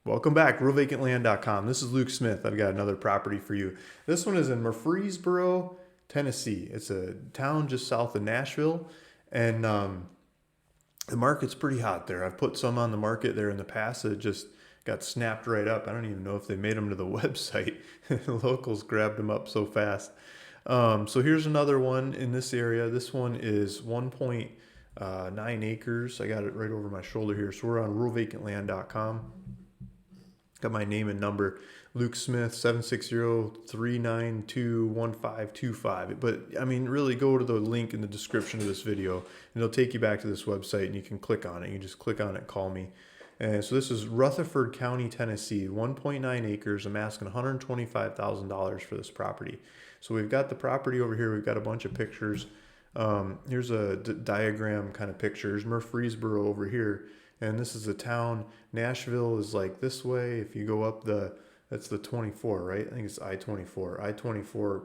Welcome back, realvacantland.com. This is Luke Smith. I've got another property for you. This one is in Murfreesboro, Tennessee. It's a town just south of Nashville, and the market's pretty hot there. I've put some on the market there in the past that just got snapped right up. I don't even know if they made them to the website. The locals grabbed them up so fast. So here's another one in this area. This one is 1.9 acres. I got it right over my shoulder here. So we're on realvacantland.com. Got my name and number, Luke Smith, 760-392-1525. But I mean, really go to the link in the description of this video and it'll take you back to this website and you can click on it. You can just click on it, call me. And so this is Rutherford County, Tennessee, 1.9 acres. I'm asking $125,000 for this property. So we've got the property over here. We've got a bunch of pictures. Here's a diagram kind of pictures. Murfreesboro over here. And this is the town. Nashville is like this way. If you go up that's the 24, right? I think it's I-24. I-24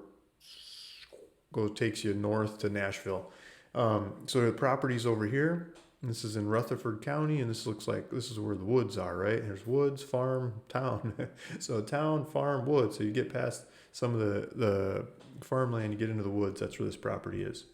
takes you north to Nashville. So the property's over here. This is in Rutherford County, and this looks like this is where the woods are, right? There's woods, farm, town. So town, farm, woods. So you get past some of the farmland, you get into the woods. That's where this property is.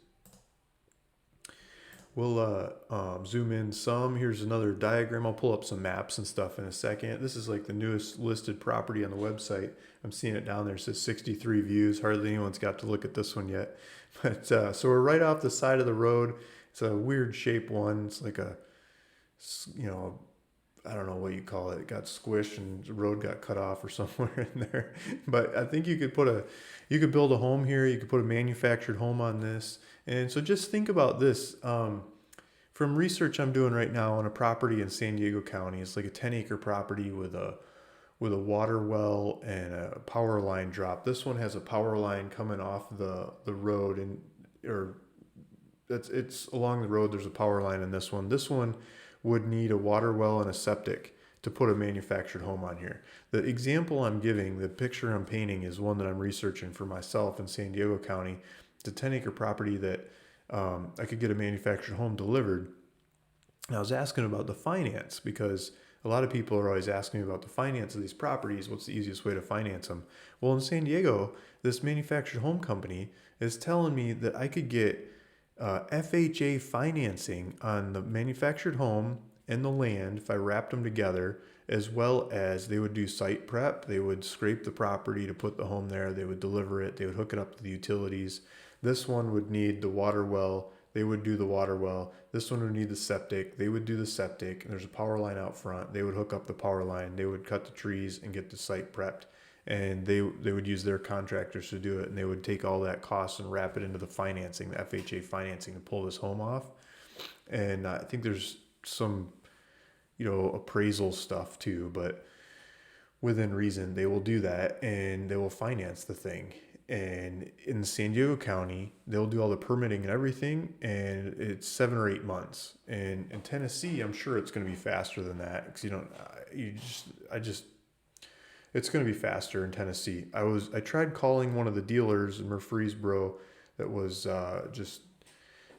We'll zoom in some. Here's another diagram. I'll pull up some maps and stuff in a second. This is like the newest listed property on the website. I'm seeing it down there. It says 63 views. Hardly anyone's got to look at this one yet. But so we're right off the side of the road. It's a weird shaped one. It's like a, I don't know what you call it. It got squished and the road got cut off or somewhere in there. But I think you could build a home here. You could put a manufactured home on this. And so just think about this. From research I'm doing right now on a property in San Diego County, it's like a 10-acre property with a water well and a power line drop. This one has a power line coming off the road it's along the road. There's a power line in this one. This one would need a water well and a septic to put a manufactured home on here. The example I'm giving, the picture I'm painting, is one that I'm researching for myself in San Diego County. It's a 10-acre property that I could get a manufactured home delivered. And I was asking about the finance because a lot of people are always asking me about the finance of these properties. What's the easiest way to finance them? Well, in San Diego, this manufactured home company is telling me that I could get FHA financing on the manufactured home and the land if I wrapped them together, as well as they would do site prep. They would scrape the property to put the home there. They would deliver it. They would hook it up to the utilities. This one would need the water well. They would do the water well. This one would need the septic. They would do the septic. And there's a power line out front. They would hook up the power line. They would cut the trees and get the site prepped. And they would use their contractors to do it. And they would take all that cost and wrap it into the financing, the FHA financing, to pull this home off. And I think there's some, appraisal stuff too. But within reason, they will do that and they will finance the thing. And in San Diego County, they'll do all the permitting and everything, and it's 7 or 8 months. And in Tennessee, I'm sure it's going to be faster than that because it's going to be faster in Tennessee. I tried calling one of the dealers in Murfreesboro that was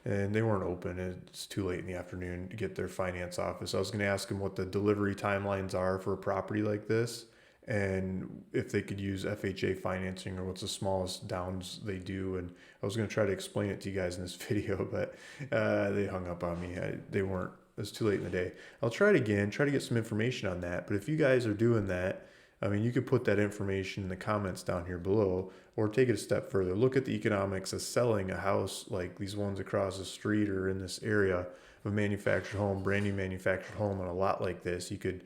and they weren't open. It's too late in the afternoon to get their finance office. I was going to ask them what the delivery timelines are for a property like this, and if they could use FHA financing or what's the smallest downs they do. And I was going to try to explain it to you guys in this video, but they hung up on me. It was too late in the day. I'll try it again, try to get some information on that. But if you guys are doing that, I mean, you could put that information in the comments down here below, or take it a step further. Look at the economics of selling a house like these ones across the street or in this area of a manufactured home, brand new manufactured home on a lot like this. You could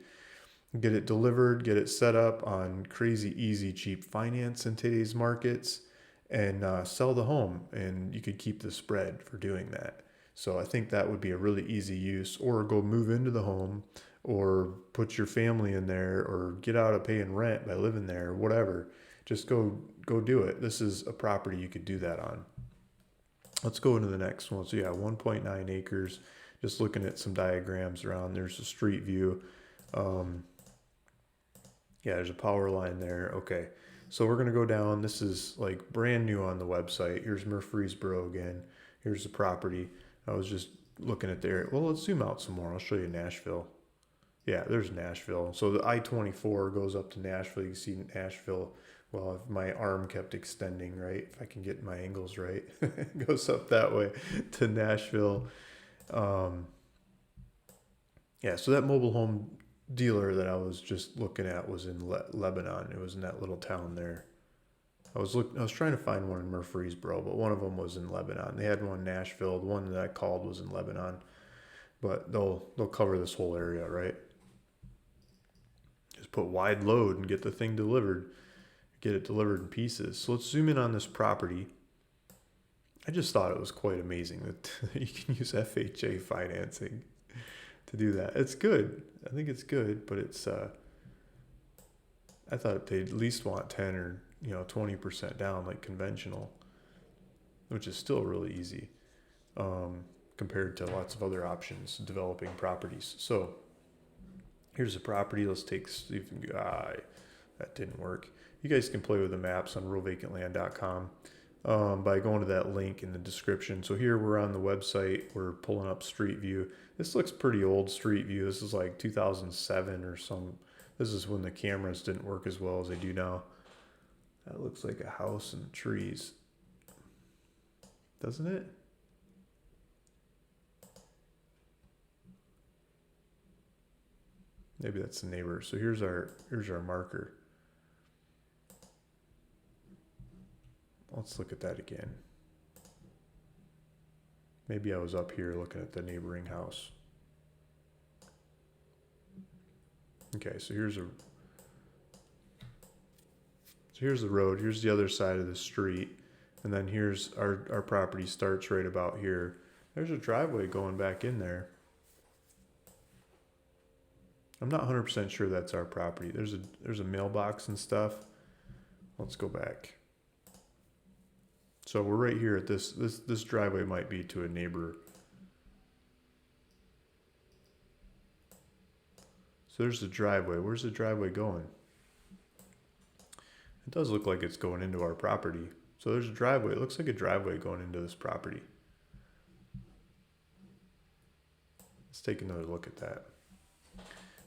get it delivered, get it set up on crazy, easy, cheap finance in today's markets, and sell the home. And you could keep the spread for doing that. So I think that would be a really easy use. Or go move into the home, or put your family in there, or get out of paying rent by living there, or whatever. Just go do it. This is a property you could do that on. Let's go into the next one. So yeah, 1.9 acres. Just looking at some diagrams around. There's a street view. Yeah, there's a power line there. Okay, so we're gonna go down. This is like brand new on the website. Here's Murfreesboro again. Here's the property. I was just looking at there. Well, let's zoom out some more. I'll show you Nashville. Yeah, there's Nashville. So the I-24 goes up to Nashville. You can see Nashville. Well, if my arm kept extending, right? If I can get my angles right, it goes up that way to Nashville. Um, yeah, so that mobile home dealer that I was just looking at was in Lebanon. It was in that little town there. I was trying to find one in Murfreesboro, but one of them was in Lebanon. They had one in Nashville. The one that I called was in Lebanon, but they'll cover this whole area, right? Just put wide load and get the thing delivered. Get it delivered in pieces. So let's zoom in on this property. I just thought it was quite amazing that you can use FHA financing to do that. It's good. I think it's good, but it's I thought they'd at least want 10 or 20% down like conventional, which is still really easy compared to lots of other options developing properties. So here's a property. Let's take Stephen. That didn't work. You guys can play with the maps on ruralvacantland.com by going to that link in the description. So here we're on the website. We're pulling up Street View. This looks pretty old Street View. This is like 2007 or some. This is when the cameras didn't work as well as they do now. That looks like a house and trees, doesn't it? Maybe that's the neighbor. So here's our marker. Let's look at that again. Maybe I was up here looking at the neighboring house. Okay, so here's the road. Here's the other side of the street. And then here's our property starts right about here. There's a driveway going back in there. I'm not 100% sure that's our property. There's a mailbox and stuff. Let's go back. So we're right here at this driveway might be to a neighbor. So there's the driveway. Where's the driveway going? It does look like it's going into our property. So there's a driveway. It looks like a driveway going into this property. Let's take another look at that.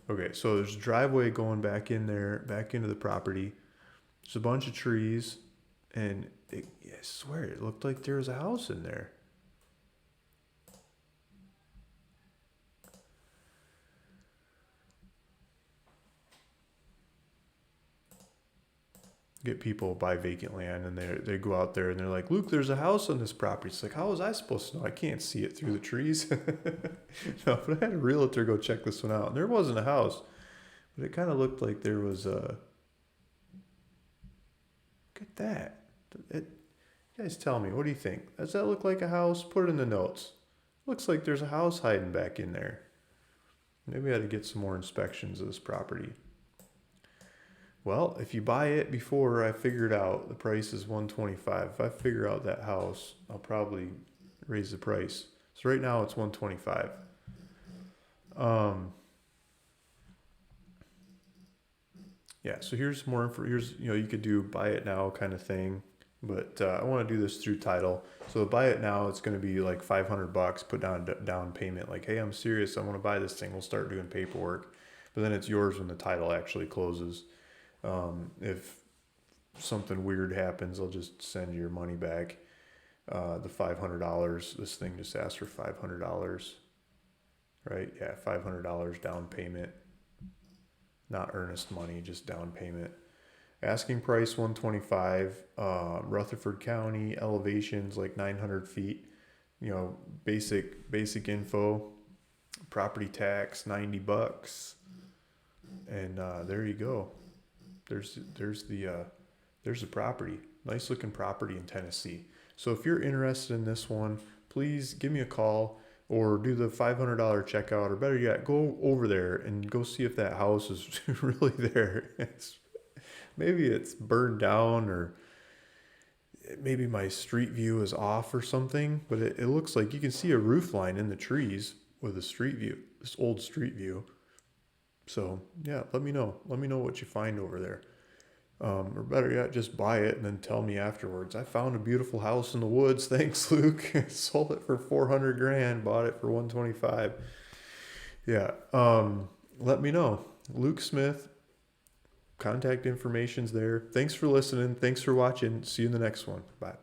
Okay, so there's a driveway going back in there, back into the property. There's a bunch of trees, and I swear it looked like there was a house in there. Get people buy vacant land, and they go out there and they're like, Luke, there's a house on this property. It's like, how was I supposed to know? I can't see it through the trees. No, but I had a realtor go check this one out, and there wasn't a house, but it kind of looked like there was a. Look at that. You guys tell me, what do you think? Does that look like a house? Put it in the notes. Looks like there's a house hiding back in there. Maybe I ought to get some more inspections of this property. Well, if you buy it before I figured out the price is $125. If I figure out that house, I'll probably raise the price. So right now it's $125. Yeah, so here's more info. Here's, you could do buy it now kind of thing, but I want to do this through title. So buy it now, it's going to be like $500. Put down payment. Like, hey, I'm serious. I want to buy this thing. We'll start doing paperwork, but then it's yours when the title actually closes. If something weird happens, I'll just send your money back. The $500. This thing just asked for $500, right? Yeah, $500 down payment. Not earnest money, just down payment. Asking price $125. Rutherford County, elevations like 900 feet. Basic info. Property tax $90, and there you go. There's the property. Nice looking property in Tennessee. So if you're interested in this one, please give me a call or do the $500 checkout, or better yet, go over there and go see if that house is really there. Maybe it's burned down, or maybe my street view is off or something, but it looks like you can see a roof line in the trees with a street view, this old street view. So yeah, let me know what you find over there. Or better yet, just buy it and then tell me afterwards. I found a beautiful house in the woods. Thanks, Luke. Sold it for $400,000. Bought it for $125. Yeah. let me know. Luke Smith, contact information's there. Thanks for listening. Thanks for watching. See you in the next one. Bye.